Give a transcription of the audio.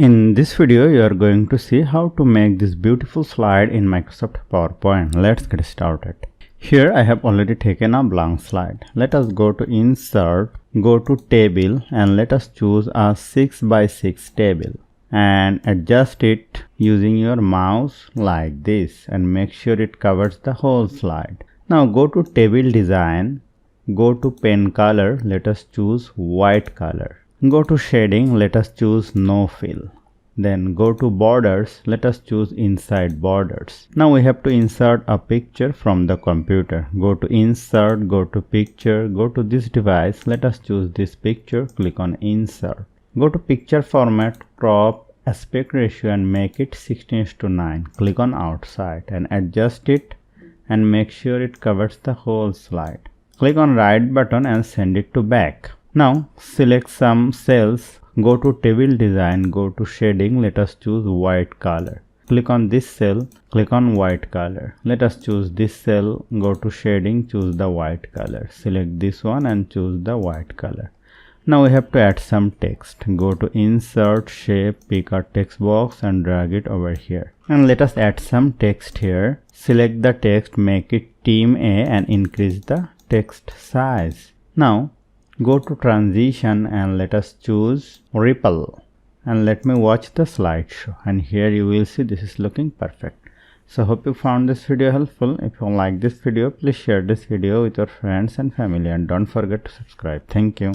In this video, you are going to see how to make this beautiful slide in Microsoft PowerPoint. Let's get started. Here I have already taken a blank slide. Let us go to Insert, go to Table, and let us choose a 6 by 6 table and adjust it using your mouse like this and make sure it covers the whole slide. Now go to Table Design, go to Pen Color, let us choose white color. Go to Shading, let us choose No Fill. Then go to Borders, let us choose Inside Borders. Now we have to insert a picture from the computer. Go to Insert, go to Picture, go to this device, let us choose this picture, click on Insert. Go to Picture Format, Crop, Aspect Ratio and make it 16:9. Click on Outside and adjust it and make sure it covers the whole slide. Click on Right button and send it to back. Now select some cells, go to Table Design, go to Shading, let us choose white color. Click on this cell, click on white color. Let us choose this cell, go to Shading, choose the white color. Select this one and choose the white color. Now we have to add some text. Go to Insert, Shape, pick a text box and drag it over here. And let us add some text here. Select the text, make it Team A and increase the text size. Now go to Transition and let us choose Ripple and let me watch the slideshow, and here you will see this is looking perfect. So hope you found this video helpful. If you like this video, please share this video with your friends and family and don't forget to subscribe. Thank you.